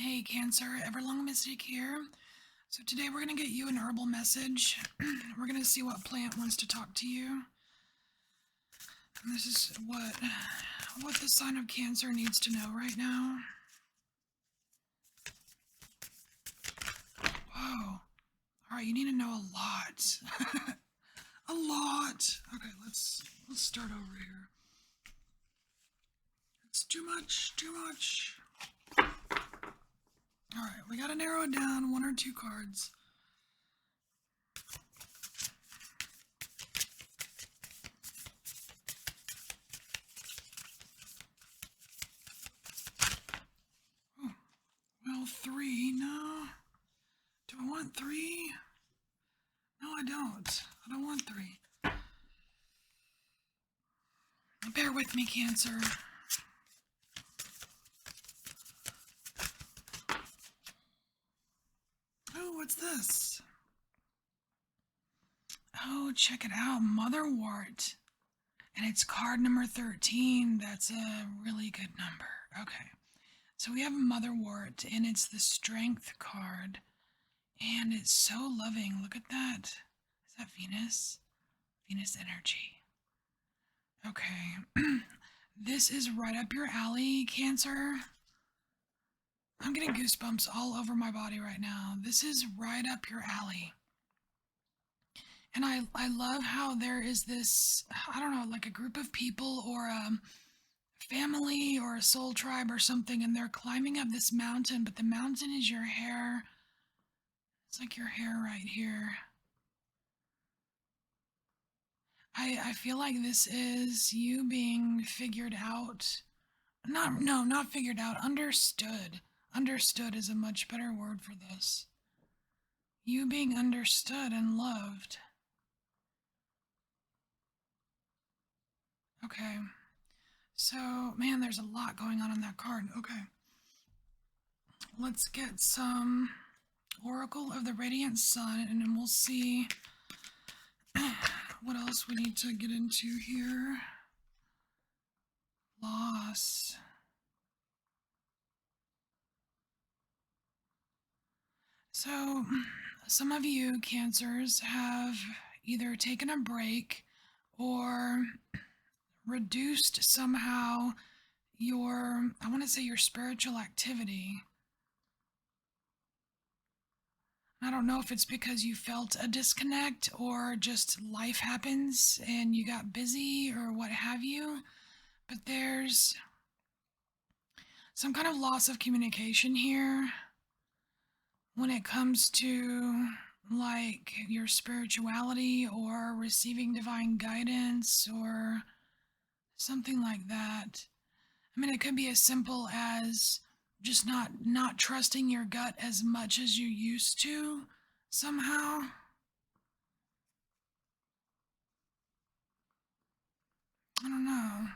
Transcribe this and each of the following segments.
Hey Cancer, EverlongMystic here. So today we're going to get you an herbal message. We're going to see what plant wants to talk to you. And this is what the sign of Cancer needs to know right now. Whoa. Alright, you need to know a lot. A lot. Okay, let's start over here. It's too much. Alright, we gotta narrow it down, one or two cards. Oh, well, three, no. Do I want three? No, I don't. I don't want three. Bear with me, Cancer. Oh, what's this? Oh, check it out. Motherwort. And it's card number 13. That's a really good number. Okay. So we have Motherwort, and it's the Strength card. And it's so loving. Look at that. Is that Venus? Venus energy. Okay. This is right up your alley, Cancer. I'm getting goosebumps all over my body right now. This is right up your alley. And I love how there is this, I don't know, like a group of people or a family or a soul tribe or something, and they're climbing up this mountain, but the mountain is your hair. It's like your hair right here. I feel like this is you being figured out. Not figured out, understood. Understood is a much better word for this. You being understood and loved. Okay. So, man, there's a lot going on that card. Okay. Let's get some Oracle of the Radiant Sun, and then we'll see what else we need to get into here. Loss. So, some of you Cancers have either taken a break or reduced somehow your, I want to say your spiritual activity. I don't know if it's because you felt a disconnect or just life happens and you got busy or what have you, but there's some kind of loss of communication here when it comes to like your spirituality or receiving divine guidance or something like that. I mean, it could be as simple as just not trusting your gut as much as you used to somehow. I don't know.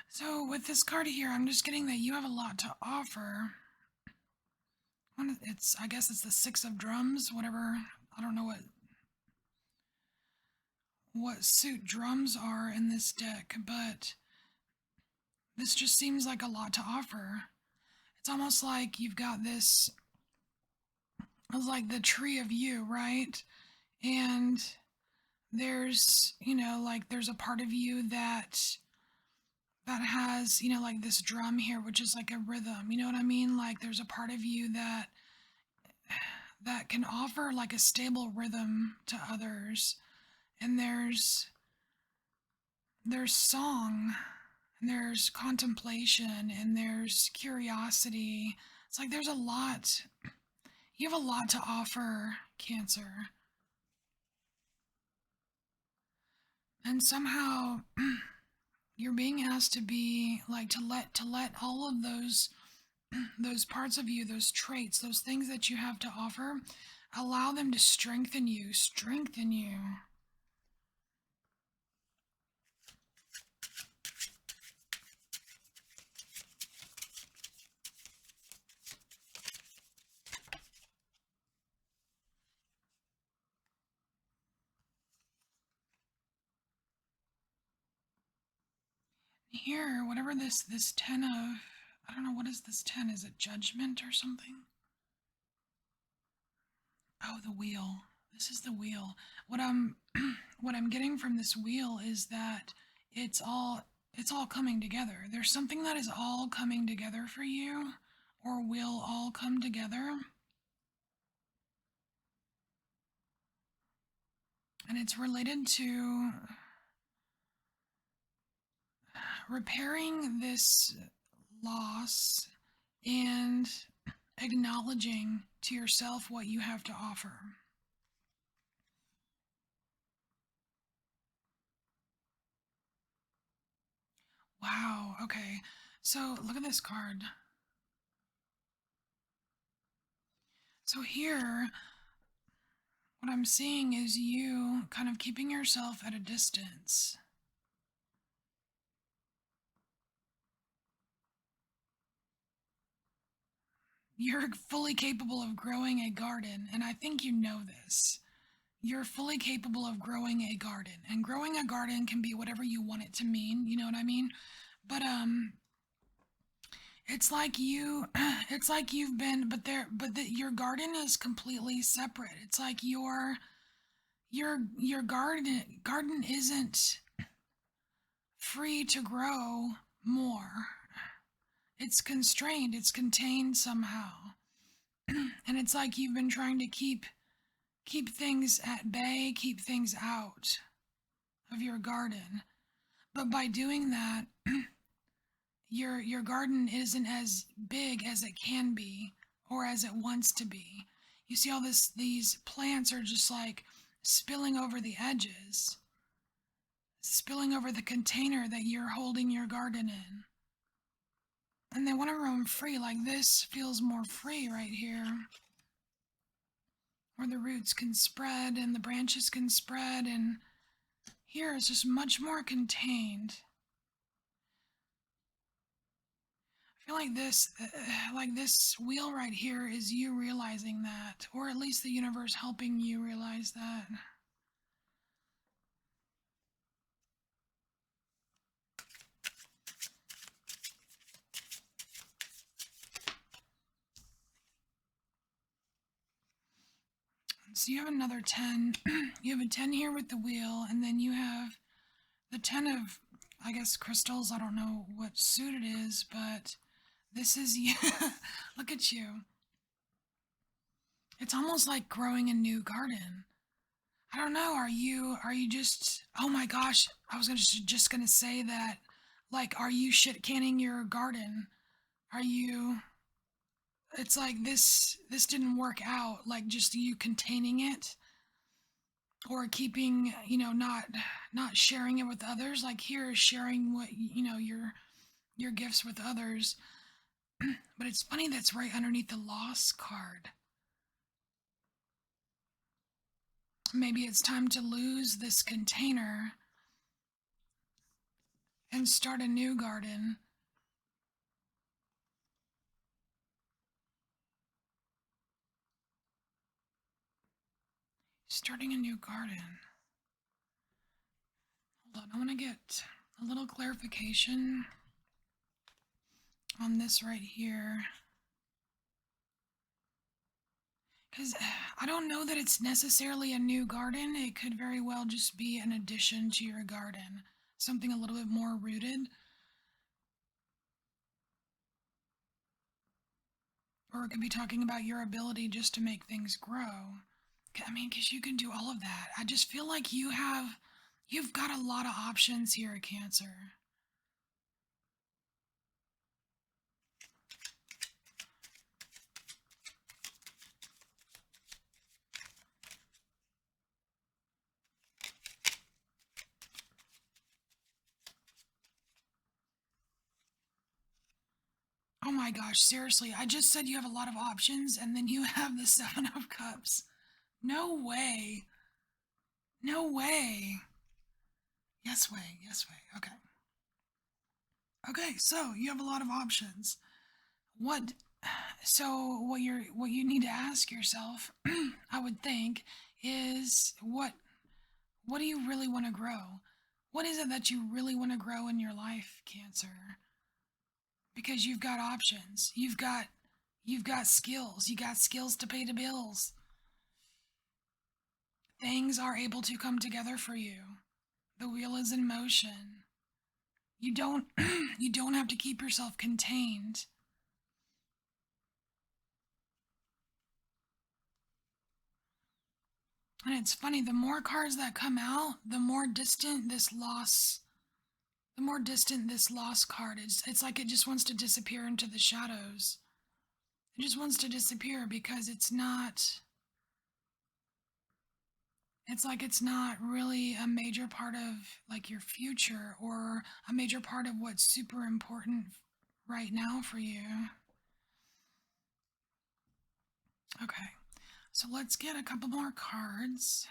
So with this card here, I'm just getting that you have a lot to offer. I guess it's the Six of Drums, whatever. I don't know what suit drums are in this deck, but this just seems like a lot to offer. It's almost like you've got this, it's like the tree of you, right? And there's, like there's a part of you that has, like this drum here, which is like a rhythm. You know what I mean? Like there's a part of you that can offer like a stable rhythm to others. And there's song, and there's contemplation, and there's curiosity. It's like there's a lot. You have a lot to offer, Cancer. And somehow you're being asked to be like to let all of those parts of you, those traits, those things that you have to offer, allow them to strengthen you. Here, whatever this 10 of, I don't know, what is this 10? Is it judgment or something? Oh, the wheel. This is the wheel. What I'm what I'm getting from this wheel is that it's all it's all coming together. There's something that is all coming together for you or will all come together. And it's related to repairing this loss and acknowledging to yourself what you have to offer. Wow, okay. So look at this card. So here, what I'm seeing is you kind of keeping yourself at a distance. You're fully capable of growing a garden, and I think you know this. You're fully capable of growing a garden, and growing a garden can be whatever you want it to mean, you know what I mean? But it's like you it's like you've been your garden is completely separate. It's like your garden isn't free to grow more. It's constrained, it's contained somehow. And it's like you've been trying to keep things at bay, keep things out of your garden. But by doing that, your garden isn't as big as it can be or as it wants to be. You see all these plants are just like spilling over the edges, spilling over the container that you're holding your garden in. And they want to roam free. Like this feels more free right here, where the roots can spread and the branches can spread, and here it's just much more contained. I feel like this wheel right here is you realizing that, or at least the universe helping you realize that. So you have another 10. You have a 10 here with the wheel, and then you have the 10 of, I guess, crystals. I don't know what suit it is, but this is you. Look at you. It's almost like growing a new garden. I don't know. Are you just? Oh my gosh! I was just gonna say that. Like, are you shit canning your garden? Are you? It's like this didn't work out. Like just you containing it or keeping, not sharing it with others. Like here is sharing what your gifts with others. But it's funny that's right underneath the loss card. Maybe it's time to lose this container and start a new garden. Starting a new garden. Hold on, I want to get a little clarification on this right here. Because I don't know that it's necessarily a new garden. It could very well just be an addition to your garden. Something a little bit more rooted. Or it could be talking about your ability just to make things grow. I mean, because you can do all of that. I just feel like you've got a lot of options here at Cancer. Oh my gosh, seriously, I just said you have a lot of options and then you have the Seven of Cups. No way. No way. Yes way, yes way. Okay. Okay, so you have a lot of options. What so what you need to ask yourself, I would think, is what do you really want to grow? What is it that you really want to grow in your life, Cancer? Because you've got options. You've got skills. You got skills to pay the bills. Things are able to come together for you. The wheel is in motion. You don't you don't have to keep yourself contained. And it's funny, the more cards that come out, the more distant this lost card is. It's like it just wants to disappear into the shadows. It just wants to disappear because it's not really a major part of like your future or a major part of what's super important right now for you. Okay. So let's get a couple more cards.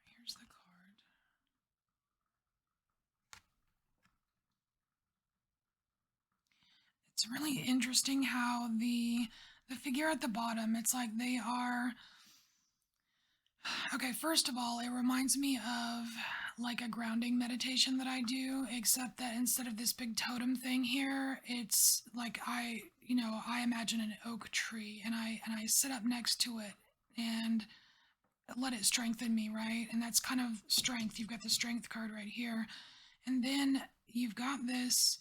Here's the card. It's really interesting how the figure at the bottom, it's like they are okay, first of all, it reminds me of like a grounding meditation that I do, except that instead of this big totem thing here, it's like I imagine an oak tree and I sit up next to it and let it strengthen me, right? And that's kind of strength. You've got the strength card right here. And then you've got this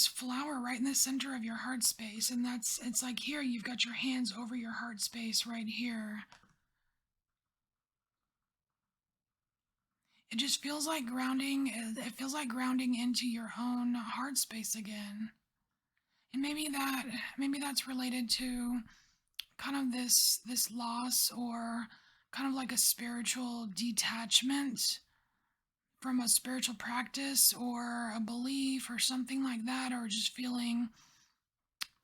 flower right in the center of your heart space, and it's like here you've got your hands over your heart space right here. It just feels like grounding. It feels like grounding into your own heart space again. And maybe that's related to kind of this loss or kind of like a spiritual detachment from a spiritual practice or a belief or something like that, or just feeling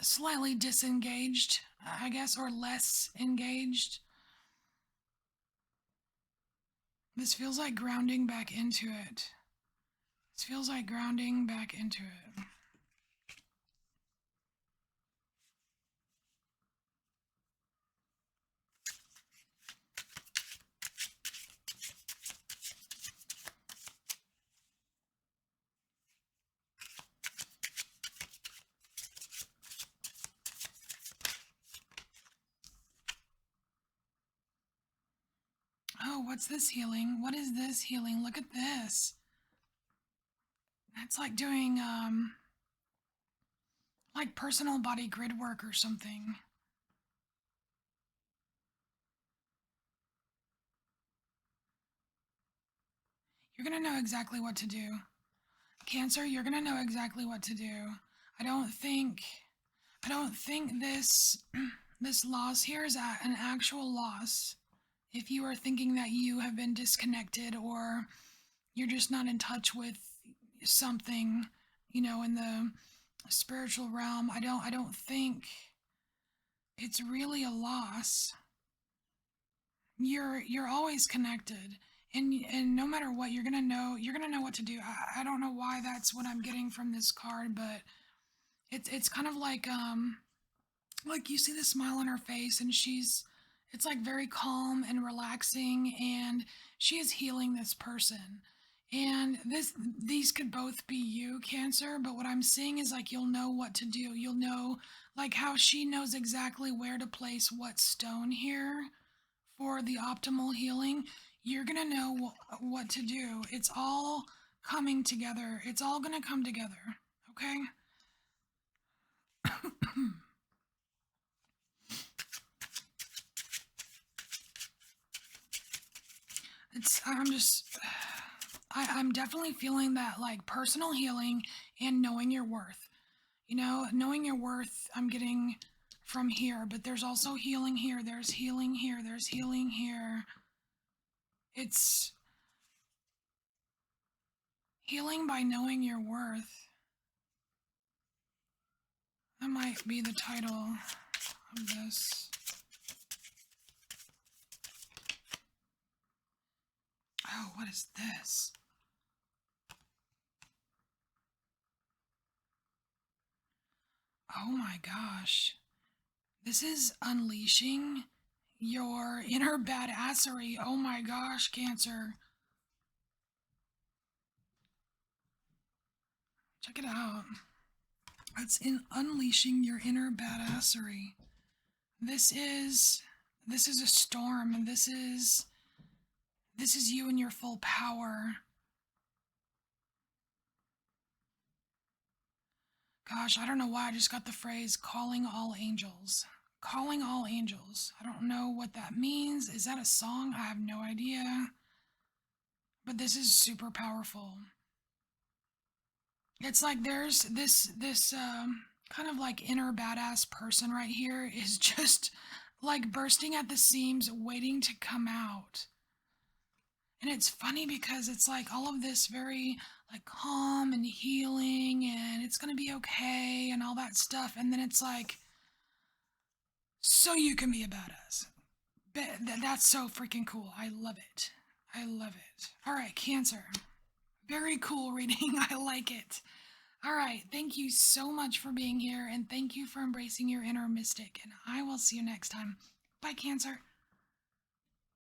slightly disengaged, I guess, or less engaged. This feels like grounding back into it. This feels like grounding back into it. Oh, what's this healing? What is this healing? Look at this. That's like doing like personal body grid work or something. You're going to know exactly what to do. Cancer, you're going to know exactly what to do. I don't think I don't think this this loss here is an actual loss. If you are thinking that you have been disconnected or you're just not in touch with something, in the spiritual realm, I don't think it's really a loss. You're always connected. And no matter what, you're gonna know what to do. I don't know why that's what I'm getting from this card, but it's kind of like you see the smile on her face and it's like very calm and relaxing, and she is healing this person. And these could both be you, Cancer, but what I'm seeing is like you'll know what to do. You'll know like how she knows exactly where to place what stone here for the optimal healing. You're going to know what to do. It's all coming together. It's all going to come together. Okay? I'm just I'm definitely feeling that like personal healing and knowing your worth. Knowing your worth I'm getting from here, but there's also healing here. There's healing here. There's healing here. It's healing by knowing your worth. That might be the title of this. Oh, what is this? Oh my gosh. This is unleashing your inner badassery. Oh my gosh, Cancer. Check it out. It's in unleashing your inner badassery. This is a storm, and this is you in your full power. Gosh, I don't know why I just got the phrase calling all angels. Calling all angels. I don't know what that means. Is that a song? I have no idea. But this is super powerful. It's like there's this kind of like inner badass person right here is just like bursting at the seams, waiting to come out. And it's funny because it's like all of this very like calm and healing and it's gonna be okay and all that stuff. And then it's like, so you can be a badass. That's so freaking cool. I love it. I love it. All right, Cancer. Very cool reading. I like it. All right, thank you so much for being here and thank you for embracing your inner mystic. And I will see you next time. Bye, Cancer.